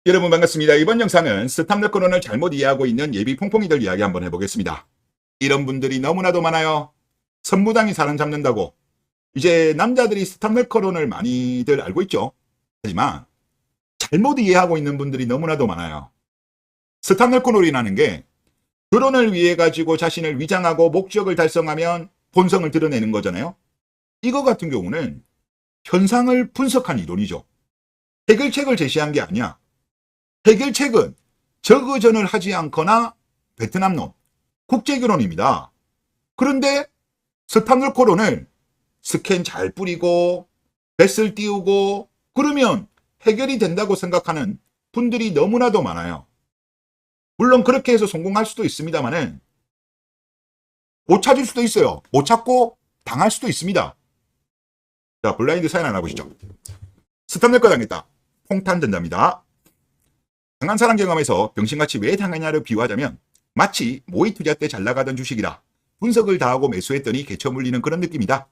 여러분 반갑습니다. 이번 영상은 스탑너커론을 잘못 이해하고 있는 예비 퐁퐁이들 이야기 한번 해보겠습니다. 이런 분들이 너무나도 많아요. 선무당이 사람 잡는다고. 이제 남자들이 스탑너커론을 많이들 알고 있죠. 하지만 잘못 이해하고 있는 분들이 너무나도 많아요. 스탑너커론이라는 게 결혼을 위해 가지고 자신을 위장하고 목적을 달성하면 본성을 드러내는 거잖아요. 이거 같은 경우는 현상을 분석한 이론이죠. 해결책을 제시한 게 아니야. 해결책은 저거전을 하지 않거나 베트남론, 국제결혼입니다. 그런데 스탑너커론을 스캔 잘 뿌리고 뱃을 띄우고 그러면 해결이 된다고 생각하는 분들이 너무나도 많아요. 물론 그렇게 해서 성공할 수도 있습니다만은 못 찾을 수도 있어요. 못 찾고 당할 수도 있습니다. 자, 블라인드 사연 하나 보시죠. 스탑너커 당했다. 폭탄 된답니다. 당한 사람 경험에서 병신같이 왜 당하냐를 비유하자면 마치 모의 투자 때 잘 나가던 주식이라 분석을 다하고 매수했더니 개처물리는 그런 느낌이다.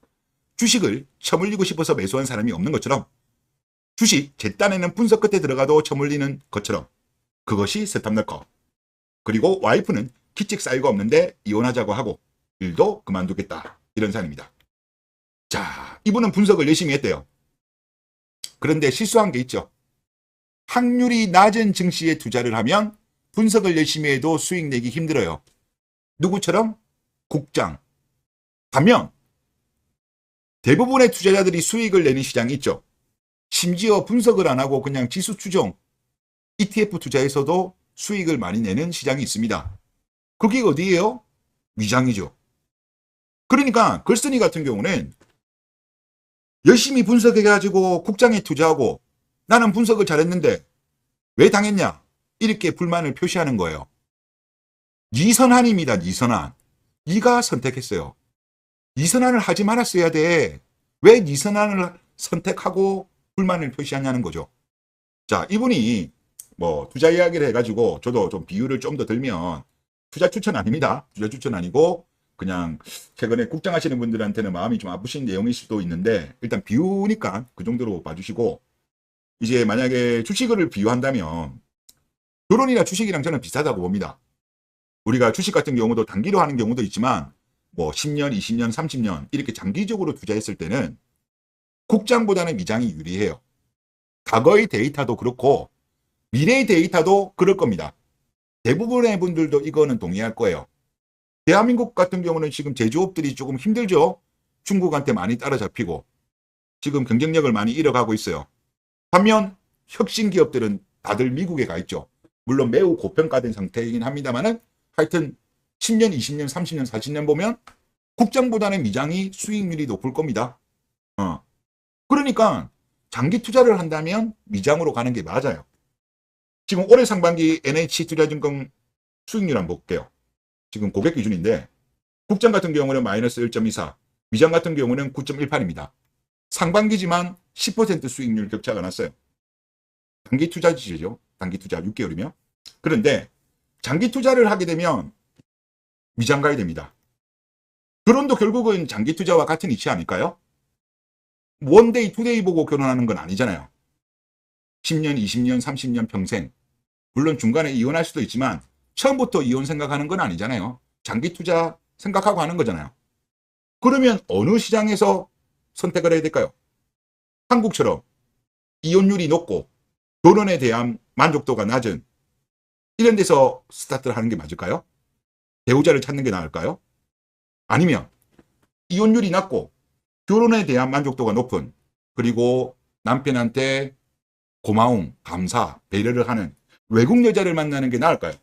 주식을 처물리고 싶어서 매수한 사람이 없는 것처럼 주식 제 딴에는 분석 끝에 들어가도 처물리는 것처럼 그것이 스탑너커. 그리고 와이프는 기책 쌓이고 없는데 이혼하자고 하고 일도 그만두겠다. 이런 사연입니다. 자, 이분은 분석을 열심히 했대요. 그런데 실수한 게 있죠. 확률이 낮은 증시에 투자를 하면 분석을 열심히 해도 수익 내기 힘들어요. 누구처럼? 국장. 반면 대부분의 투자자들이 수익을 내는 시장이 있죠. 심지어 분석을 안 하고 그냥 지수 추종, ETF 투자에서도 수익을 많이 내는 시장이 있습니다. 그게 어디예요? 위장이죠. 그러니까 걸슨이 같은 경우는 열심히 분석해가지고 국장에 투자하고 나는 분석을 잘했는데 왜 당했냐? 이렇게 불만을 표시하는 거예요. 이선한입니다. 이선한. 네가 선택했어요. 이선한을 하지 말았어야 돼. 왜 이선한을 선택하고 불만을 표시하냐는 거죠. 자, 이분이 뭐 투자 이야기를 해가지고 저도 좀 비유를 좀 더 들면 투자 추천 아닙니다. 투자 추천 아니고 그냥 최근에 국장 하시는 분들한테는 마음이 좀 아프신 내용일 수도 있는데 일단 비유니까 그 정도로 봐주시고 이제 만약에 주식을 비유한다면 결혼이나 주식이랑 저는 비슷하다고 봅니다. 우리가 주식 같은 경우도 단기로 하는 경우도 있지만 뭐 10년, 20년, 30년 이렇게 장기적으로 투자했을 때는 국장보다는 미장이 유리해요. 과거의 데이터도 그렇고 미래의 데이터도 그럴 겁니다. 대부분의 분들도 이거는 동의할 거예요. 대한민국 같은 경우는 지금 제조업들이 조금 힘들죠. 중국한테 많이 따라잡히고 지금 경쟁력을 많이 잃어가고 있어요. 반면 혁신 기업들은 다들 미국에 가 있죠. 물론 매우 고평가된 상태이긴 합니다만은 하여튼 10년, 20년, 30년, 40년 보면 국장보다는 미장이 수익률이 높을 겁니다. 그러니까 장기 투자를 한다면 미장으로 가는 게 맞아요. 지금 올해 상반기 NH투자증권 수익률 한번 볼게요. 지금 고객 기준인데 국장 같은 경우는 마이너스 1.24, 미장 같은 경우는 9.18입니다. 상반기지만 10% 수익률 격차가 났어요. 단기 투자지죠. 단기 투자 6개월이면. 그런데 장기 투자를 하게 되면 미장 가야 됩니다. 결혼도 결국은 장기 투자와 같은 이치 아닐까요? 원데이, 투데이 보고 결혼하는 건 아니잖아요. 10년, 20년, 30년 평생. 물론 중간에 이혼할 수도 있지만 처음부터 이혼 생각하는 건 아니잖아요. 장기 투자 생각하고 하는 거잖아요. 그러면 어느 시장에서 선택을 해야 될까요? 한국처럼 이혼율이 높고 결혼에 대한 만족도가 낮은 이런 데서 스타트를 하는 게 맞을까요? 배우자를 찾는 게 나을까요? 아니면 이혼율이 낮고 결혼에 대한 만족도가 높은 그리고 남편한테 고마움, 감사, 배려를 하는 외국 여자를 만나는 게 나을까요?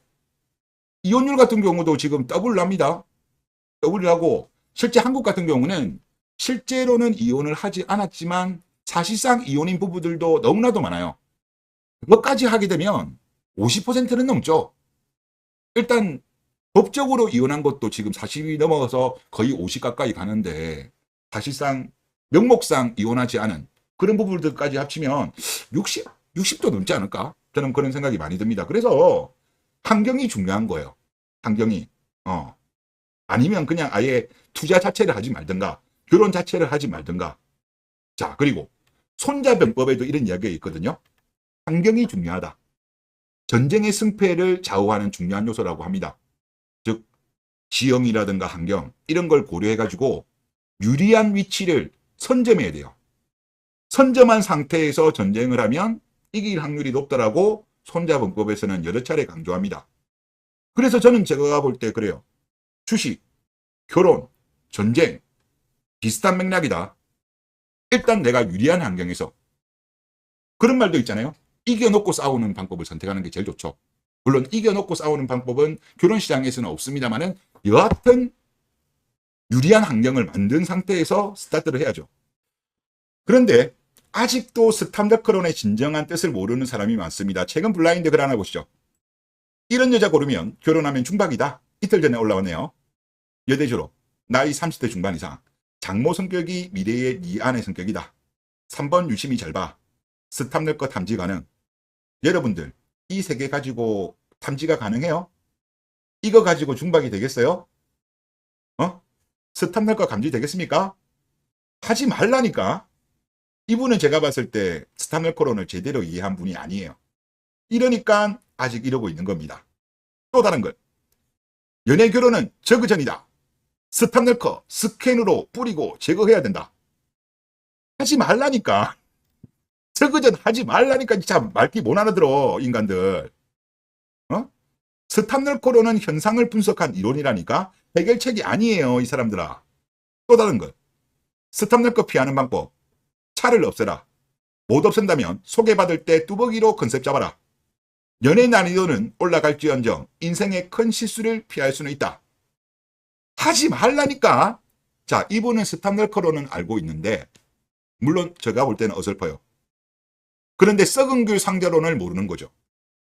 이혼율 같은 경우도 지금 더블 납니다. 더블을 하고 실제 한국 같은 경우는 실제로는 이혼을 하지 않았지만 사실상 이혼인 부부들도 너무나도 많아요. 그것까지 하게 되면 50%는 넘죠. 일단 법적으로 이혼한 것도 지금 40이 넘어서 거의 50 가까이 가는데 사실상 명목상 이혼하지 않은 그런 부분들까지 합치면 60도 넘지 않을까? 저는 그런 생각이 많이 듭니다. 그래서 환경이 중요한 거예요. 환경이. 아니면 그냥 아예 투자 자체를 하지 말든가 결혼 자체를 하지 말든가. 자, 그리고 손자병법에도 이런 이야기가 있거든요. 환경이 중요하다. 전쟁의 승패를 좌우하는 중요한 요소라고 합니다. 즉 지형이라든가 환경 이런 걸 고려해가지고 유리한 위치를 선점해야 돼요. 선점한 상태에서 전쟁을 하면 이길 확률이 높다라고 손자분법에서는 여러 차례 강조합니다. 그래서 저는 제가 볼 때 그래요. 주식, 결혼, 전쟁 비슷한 맥락이다. 일단 내가 유리한 환경에서 그런 말도 있잖아요. 이겨놓고 싸우는 방법을 선택하는 게 제일 좋죠. 물론 이겨놓고 싸우는 방법은 결혼시장에서는 없습니다만은 여하튼 유리한 환경을 만든 상태에서 스타트를 해야죠. 그런데 아직도 스탑너커론의 진정한 뜻을 모르는 사람이 많습니다. 최근 블라인드 글 하나 보시죠. 이런 여자 고르면 결혼하면 중박이다. 이틀 전에 올라왔네요. 여대 졸업, 나이 30대 중반 이상, 장모 성격이 미래의 네 아내 성격이다. 3번 유심히 잘 봐. 스탑너커 탐지 가능. 여러분들 이 세 개 가지고 탐지가 가능해요? 이거 가지고 중박이 되겠어요? 스탑너커 감지 되겠습니까? 하지 말라니까. 이분은 제가 봤을 때 스탑너커론을 제대로 이해한 분이 아니에요. 이러니까 아직 이러고 있는 겁니다. 또 다른 것. 연애 결혼은 저그전이다. 스탑너커 스캔으로 뿌리고 제거해야 된다. 하지 말라니까. 저그전 하지 말라니까. 진짜 말귀 못 알아들어 인간들. 스탑너커론은 현상을 분석한 이론이라니까 해결책이 아니에요 이 사람들아. 또 다른 것. 스탑너커 피하는 방법. 차를 없애라. 못 없앤다면 소개받을 때 뚜벅이로 컨셉 잡아라. 연애 난이도는 올라갈지언정 인생의 큰 실수를 피할 수는 있다. 하지 말라니까. 자, 이분은 스탑너커론은 알고 있는데 물론 제가 볼 때는 어설퍼요. 그런데 썩은 귤 상대론을 모르는 거죠.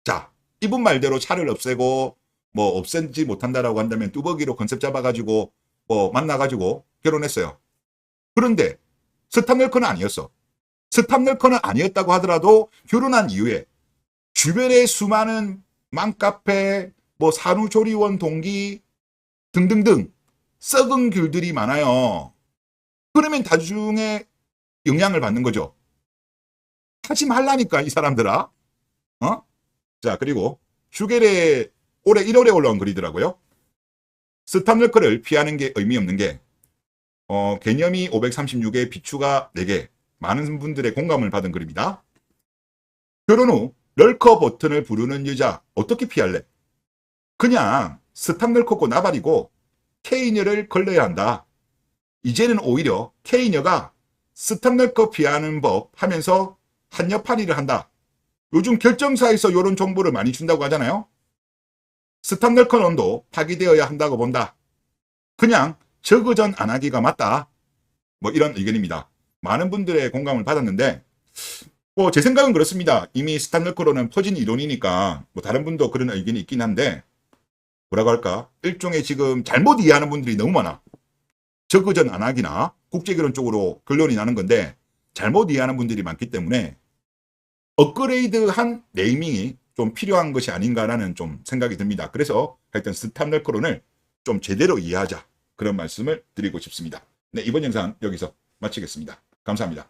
자, 이분 말대로 차를 없애고 뭐 없애지 못한다라고 한다면 뚜벅이로 컨셉 잡아가지고 뭐 만나가지고 결혼했어요. 그런데 스탑너커는 아니었어. 스탑너커는 아니었다고 하더라도 결혼한 이후에 주변에 수많은 맘카페, 뭐 산후조리원 동기 등등등 썩은 귤들이 많아요. 그러면 나중에 영향을 받는 거죠. 하지 말라니까 이 사람들아. 자, 그리고 슈겔에 올해 1월에 올라온 글이더라고요. 스탑너커를 피하는 게 의미 없는 게 개념이 536에 비추가 4개. 많은 분들의 공감을 받은 글입니다. 결혼 후 럴커 버튼을 부르는 여자 어떻게 피할래? 그냥 스탑너커고 나발이고 K녀를 걸러야 한다. 이제는 오히려 K녀가 스탑너커 피하는 법 하면서 한여파리를 한다. 요즘 결정사에서 이런 정보를 많이 준다고 하잖아요. 스탑너커론도 파기되어야 한다고 본다. 그냥 저그전 안 하기가 맞다. 뭐 이런 의견입니다. 많은 분들의 공감을 받았는데 뭐 제 생각은 그렇습니다. 이미 스탑너커론은 퍼진 이론이니까 뭐 다른 분도 그런 의견이 있긴 한데 뭐라고 할까? 일종의 지금 잘못 이해하는 분들이 너무 많아. 저그전 안 하기나 국제결혼 쪽으로 결론이 나는 건데 잘못 이해하는 분들이 많기 때문에 업그레이드한 네이밍이 좀 필요한 것이 아닌가라는 좀 생각이 듭니다. 그래서 하여튼 스탑너커론을 좀 제대로 이해하자. 그런 말씀을 드리고 싶습니다. 네, 이번 영상 여기서 마치겠습니다. 감사합니다.